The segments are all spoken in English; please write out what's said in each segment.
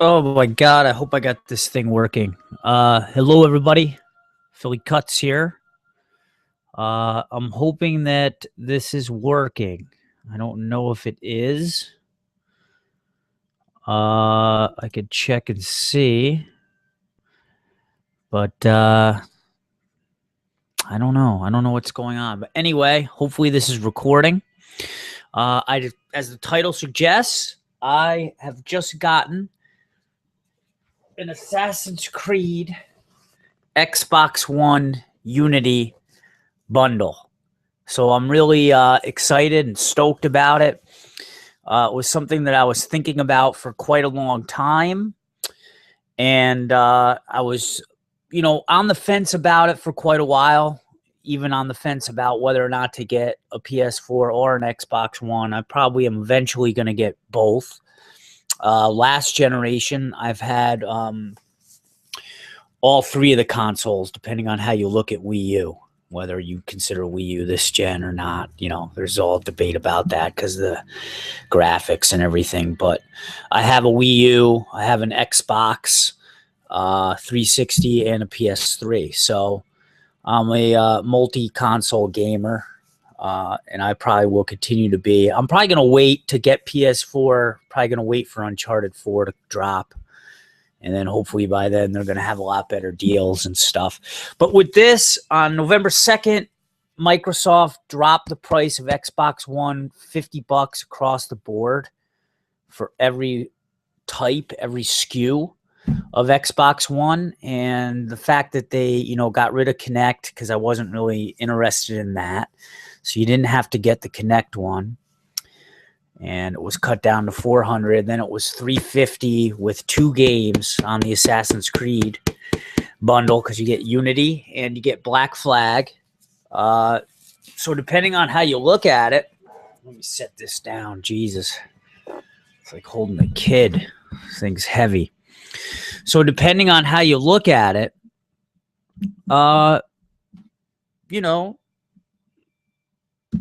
Oh my god, I hope I got this thing working. Hello everybody. Philly Kuts here. I'm hoping that this is working. I don't know if it is. I could check and see. But I don't know. I don't know what's going on. But anyway, hopefully this is recording. As the title suggests, I have just gotten an Assassin's Creed Xbox One Unity bundle. So I'm really excited and stoked about it. It was something that I was thinking about for quite a long time. And I was, on the fence about it for quite a while, even on the fence about whether or not to get a PS4 or an Xbox One. I probably am eventually going to get both. Last generation, I've had all three of the consoles, depending on how you look at Wii U, whether you consider Wii U this gen or not. There's all debate about that because of the graphics and everything. But I have a Wii U, I have an Xbox 360, and a PS3. So I'm a multi-console gamer, and I probably will continue to be. I'm probably going to wait to get PS4, probably going to wait for Uncharted 4 to drop. And then hopefully by then they're going to have a lot better deals and stuff. But with this, on November 2nd, Microsoft dropped the price of Xbox One $50 across the board for every type, every SKU of Xbox One. And the fact that they, got rid of Kinect, because I wasn't really interested in that. So you didn't have to get the Kinect one. And it was cut down to $400. Then it was $350 with 2 games on the Assassin's Creed bundle, because you get Unity and you get Black Flag. So depending on how you look at it, let me set this down. Jesus, it's like holding a kid. This thing's heavy. So depending on how you look at it,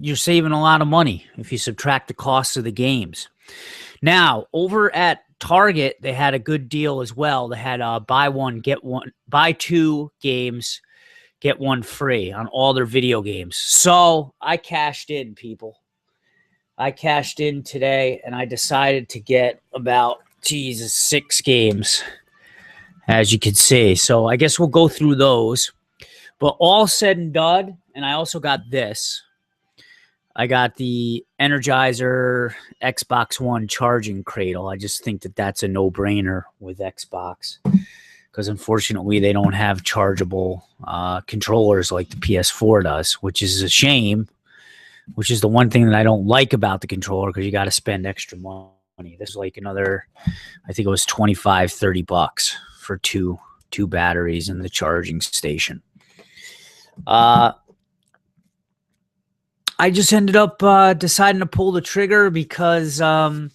you're saving a lot of money if you subtract the cost of the games. Now, over at Target, they had a good deal as well. They had buy 2 games, get 1 free on all their video games. So I cashed in, people. I cashed in today, and I decided to get about, 6 games, as you can see. So I guess we'll go through those. But all said and done, and I also got this. I got the Energizer Xbox One charging cradle. I just think that that's a no-brainer with Xbox, because unfortunately they don't have chargeable controllers like the PS4 does, which is a shame, which is the one thing that I don't like about the controller, because you got to spend extra money. This is like another, I think it was $25-30 for two batteries in the charging station. I just ended up deciding to pull the trigger because I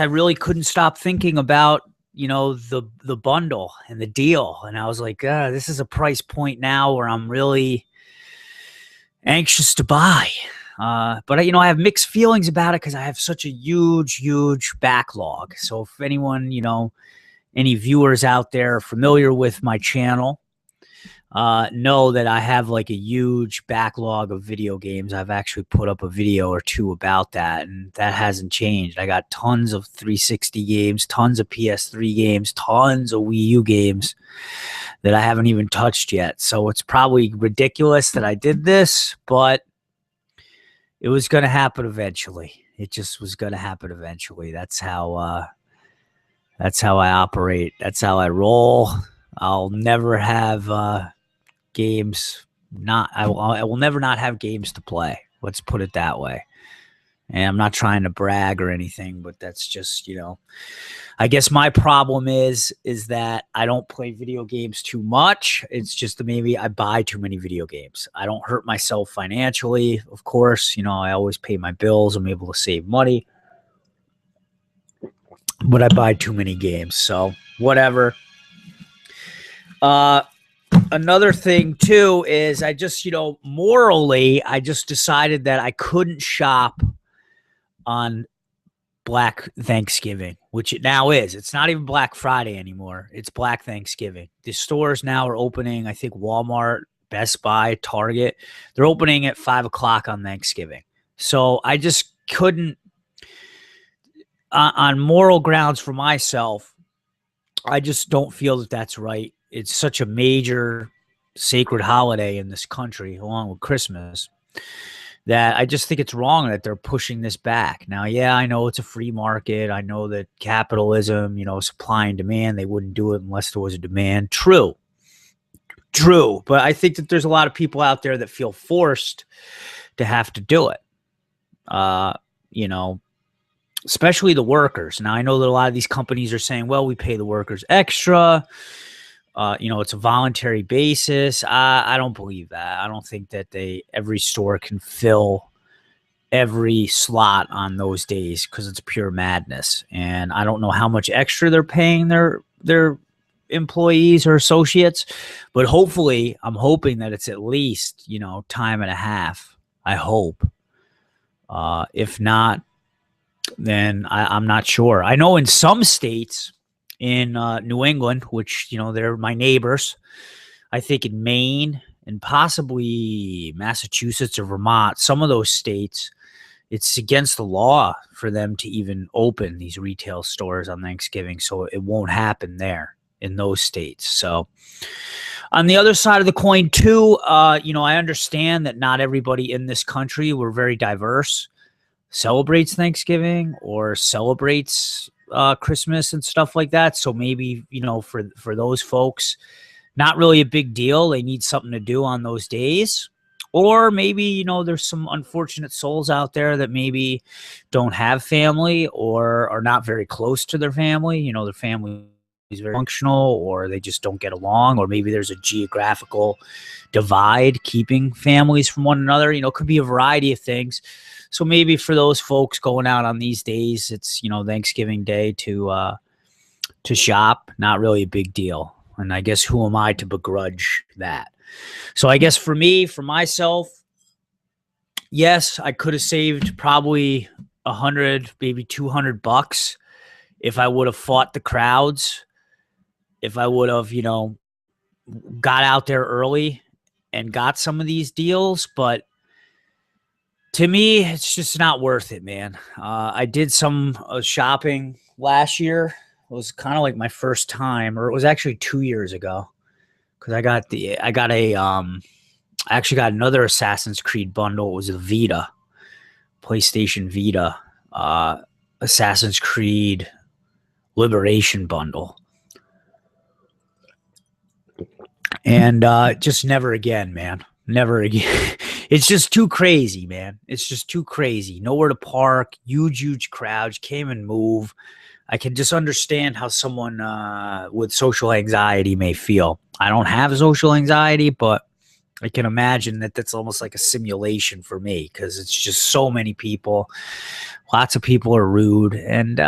really couldn't stop thinking about, the bundle and the deal. And I was like, this is a price point now where I'm really anxious to buy. But I have mixed feelings about it because I have such a huge backlog. So if anyone, any viewers out there are familiar with my channel, know that I have like a huge backlog of video games. I've actually put up a video or 2 about that, and that hasn't changed. I got tons of 360 games, tons of PS3 games, tons of Wii U games that I haven't even touched yet. So it's probably ridiculous that I did this, but it was going to happen eventually. It just was going to happen eventually. That's how I operate. That's how I roll. I'll never have games I will never not have games to play. Let's put it that way. And I'm not trying to brag or anything, but that's just, I guess my problem is that I don't play video games too much. It's just that maybe I buy too many video games. I don't hurt myself financially, of course. I always pay my bills. I'm able to save money. But I buy too many games, so whatever. Another thing too is I just, morally, I just decided that I couldn't shop on Black Thanksgiving, which it now is. It's not even Black Friday anymore. It's Black Thanksgiving. The stores now are opening, I think Walmart, Best Buy, Target. They're opening at 5 o'clock on Thanksgiving. So I just couldn't, on moral grounds for myself, I just don't feel that that's right. It's such a major sacred holiday in this country, along with Christmas, that I just think it's wrong that they're pushing this back. Now, yeah, I know it's a free market. I know that capitalism, supply and demand, they wouldn't do it unless there was a demand. True. But I think that there's a lot of people out there that feel forced to have to do it. Especially the workers. Now, I know that a lot of these companies are saying, well, we pay the workers extra. It's a voluntary basis. I don't believe that. I don't think that every store can fill every slot on those days because it's pure madness. And I don't know how much extra they're paying their employees or associates, but hopefully, I'm hoping that it's at least, time and a half. I hope. If not, then I'm not sure. I know in some states in New England, which, they're my neighbors, I think in Maine and possibly Massachusetts or Vermont, some of those states, it's against the law for them to even open these retail stores on Thanksgiving. So it won't happen there in those states. So on the other side of the coin too, I understand that not everybody in this country, we're very diverse, celebrates Thanksgiving or celebrates Christmas and stuff like that. So maybe, for those folks, not really a big deal. They need something to do on those days. Or maybe, there's some unfortunate souls out there that maybe don't have family or are not very close to their family. Their family is very functional, or they just don't get along, or maybe there's a geographical divide keeping families from one another. It could be a variety of things. So maybe for those folks going out on these days, it's, Thanksgiving Day to shop, not really a big deal. And I guess who am I to begrudge that? So I guess for me, for myself, yes, I could have saved probably $100, maybe $200 if I would have fought the crowds, if I would have, got out there early and got some of these deals. But to me, it's just not worth it, man. I did some shopping last year. It was kind of like my first time, or it was actually 2 years ago, because I actually got another Assassin's Creed bundle. It was a Vita, PlayStation Vita, Assassin's Creed Liberation bundle. And just never again, man. Never again. It's just too crazy, man. It's just too crazy. Nowhere to park, huge crowds, can't even move. I can just understand how someone with social anxiety may feel. I don't have social anxiety, but I can imagine that that's almost like a simulation for me, because it's just so many people. Lots of people are rude, and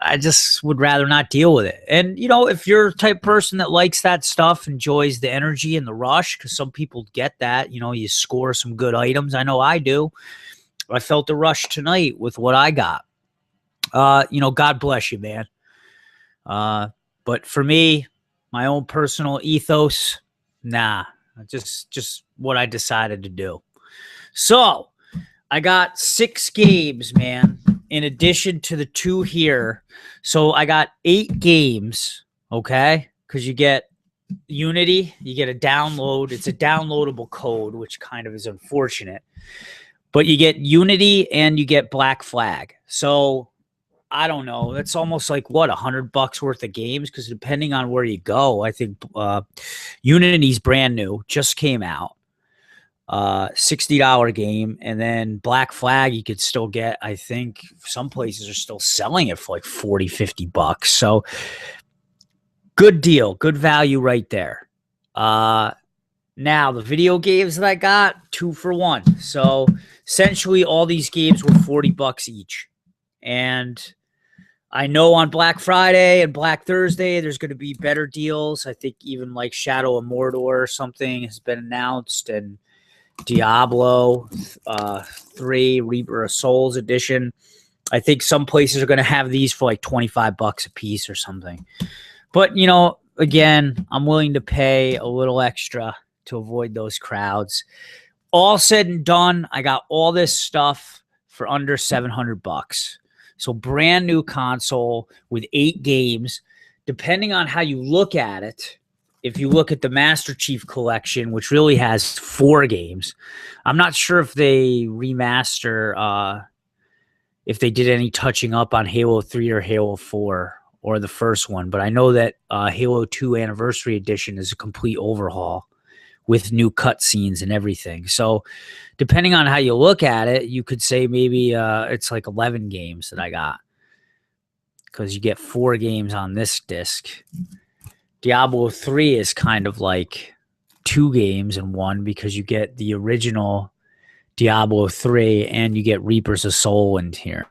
I just would rather not deal with it. And, if you're the type of person that likes that stuff, enjoys the energy and the rush, because some people get that, you score some good items. I know I do. I felt the rush tonight with what I got. God bless you, man. But for me, my own personal ethos, nah, just what I decided to do. So I got 6 games, man, in addition to the 2 here. So I got 8 games, okay? Because you get Unity, you get a download. It's a downloadable code, which kind of is unfortunate. But you get Unity and you get Black Flag. So I don't know. That's almost like, what, $100 worth of games? Because depending on where you go, I think Unity's brand new, just came out. $60 game. And then Black Flag, you could still get, I think some places are still selling it for like $40, $50. So good deal, good value right there. Now the video games that I got, 2 for 1. So essentially all these games were $40 each. And I know on Black Friday and Black Thursday, there's going to be better deals. I think even like Shadow of Mordor or something has been announced, and Diablo 3 Reaper of Souls edition. I think some places are going to have these for like 25 bucks a piece or something. But, you know, again, I'm willing to pay a little extra to avoid those crowds. All said and done, I got all this stuff for under 700 bucks. So brand new console with 8 games. Depending on how you look at it, if you look at the Master Chief Collection, which really has 4 games, I'm not sure if they remaster, if they did any touching up on Halo 3 or Halo 4 or the first one, but I know that Halo 2 Anniversary Edition is a complete overhaul with new cutscenes and everything. So depending on how you look at it, you could say maybe it's like 11 games that I got, because you get 4 games on this disc. Diablo 3 is kind of like 2 games in one, because you get the original Diablo 3 and you get Reapers of Soul in here.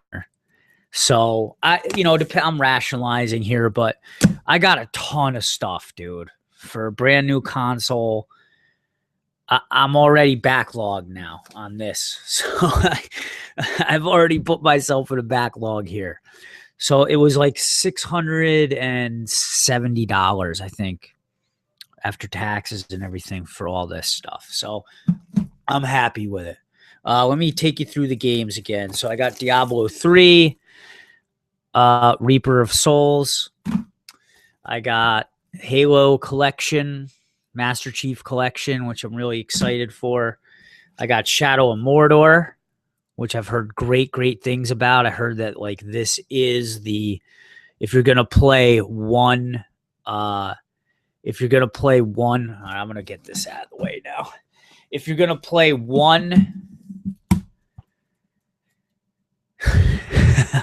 So I'm rationalizing here, but I got a ton of stuff, dude, for a brand new console. I'm already backlogged now on this. So I've already put myself in a backlog here. So it was like $670, I think, after taxes and everything for all this stuff. So I'm happy with it. Let me take you through the games again. So I got Diablo 3, Reaper of Souls. I got Halo Collection, Master Chief Collection, which I'm really excited for. I got Shadow of Mordor, which I've heard great things about. I heard that like this is the, if you're gonna play one, I'm gonna get this out of the way now. If you're gonna play one,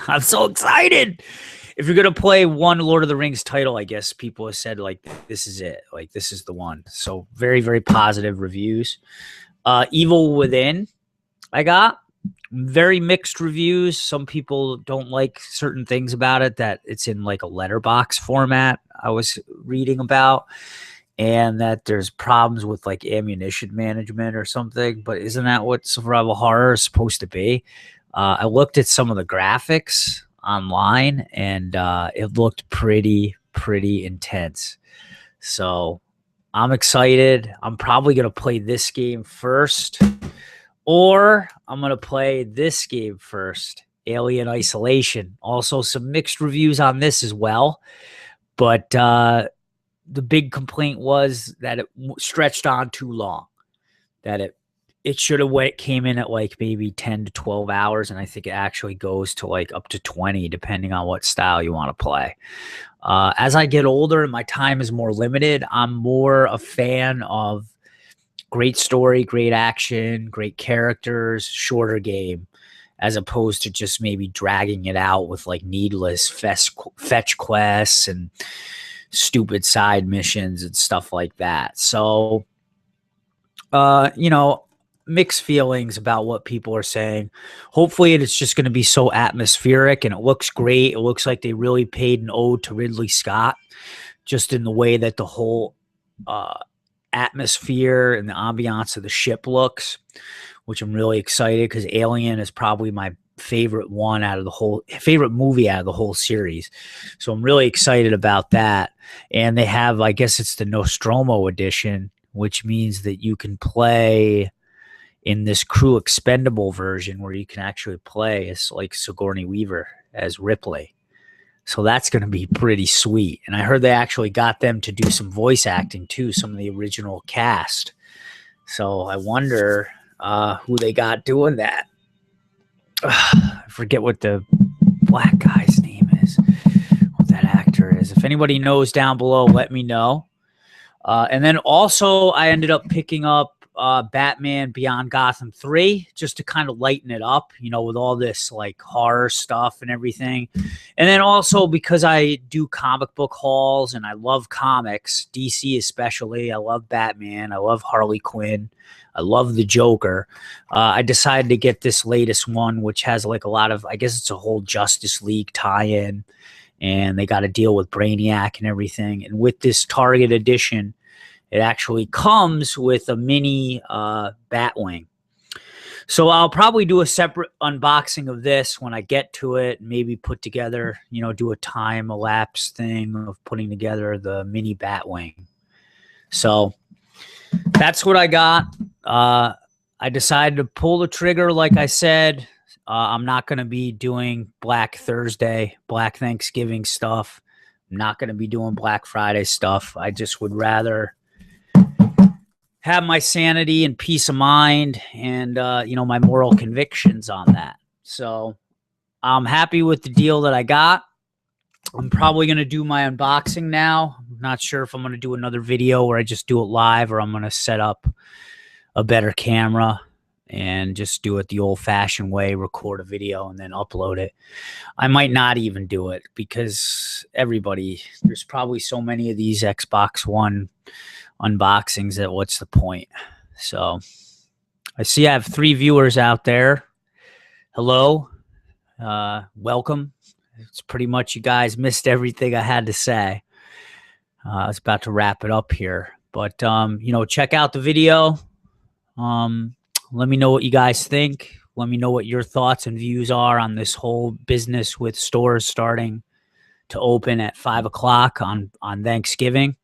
I'm so excited. If you're gonna play one Lord of the Rings title, I guess people have said like this is it, like this is the one. So very positive reviews. Evil Within, I got very mixed reviews. Some people don't like certain things about it, that it's in like a letterbox format I was reading about, and that there's problems with like ammunition management or something. But isn't that what survival horror is supposed to be? I looked at some of the graphics online, and it looked pretty intense. So I'm excited. I'm probably going to play this game first, or I'm going to play this game first, Alien Isolation. Also some mixed reviews on this as well. But the big complaint was that it stretched on too long, that it should have came in at like maybe 10 to 12 hours, and I think it actually goes to like up to 20, depending on what style you want to play. As I get older and my time is more limited, I'm more a fan of great story, great action, great characters, shorter game, as opposed to just maybe dragging it out with like needless fetch quests and stupid side missions and stuff like that. So, mixed feelings about what people are saying. Hopefully it's just going to be so atmospheric, and it looks great. It looks like they really paid an ode to Ridley Scott, just in the way that the whole atmosphere and the ambiance of the ship looks, which I'm really excited, because Alien is probably my favorite movie out of the whole series. So I'm really excited about that. And they have, I guess it's the Nostromo edition, which means that you can play in this Crew Expendable version, where you can actually play as like Sigourney Weaver as Ripley. So that's going to be pretty sweet. And I heard they actually got them to do some voice acting too, some of the original cast. So I wonder who they got doing that. I forget what the black guy's name is, what that actor is. If anybody knows down below, let me know. And then also I ended up picking up Batman Beyond Gotham 3, just to kind of lighten it up, with all this like horror stuff and everything. And then also because I do comic book hauls and I love comics, DC especially. I love Batman. I love Harley Quinn. I love the Joker. I decided to get this latest one, which has like a lot of, I guess it's a whole Justice League tie-in, and they got to deal with Brainiac and everything. And with this Target edition, it actually comes with a mini Batwing. So I'll probably do a separate unboxing of this when I get to it. Maybe put together, do a time elapse thing of putting together the mini Batwing. So that's what I got. I decided to pull the trigger, like I said. I'm not going to be doing Black Thursday, Black Thanksgiving stuff. I'm not going to be doing Black Friday stuff. I just would rather have my sanity and peace of mind and, my moral convictions on that. So I'm happy with the deal that I got. I'm probably going to do my unboxing now. I'm not sure if I'm going to do another video where I just do it live, or I'm going to set up a better camera and just do it the old-fashioned way, record a video and then upload it. I might not even do it because there's probably so many of these Xbox One unboxings that what's the point? So I see I have 3 viewers out there. Hello. Welcome. It's pretty much you guys missed everything I had to say. I was about to wrap it up here, but check out the video. Let me know what you guys think. Let me know what your thoughts and views are on this whole business with stores starting to open at 5 o'clock on Thanksgiving.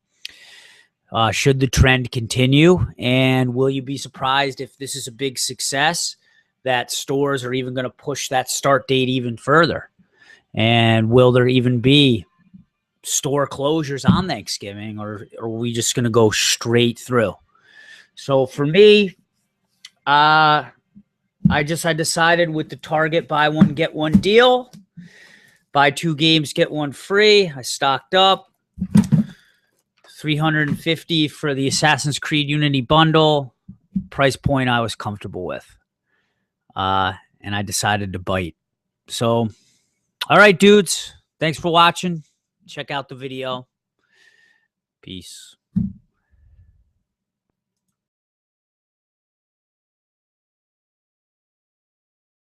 Should the trend continue? And will you be surprised if this is a big success that stores are even going to push that start date even further? And will there even be store closures on Thanksgiving, or are we just going to go straight through? So for me, I decided with the Target buy one, get one deal, buy 2 games, get one free. I stocked up $350 for the Assassin's Creed Unity bundle, price point I was comfortable with. And I decided to bite. So, all right, dudes, thanks for watching. Check out the video. Peace.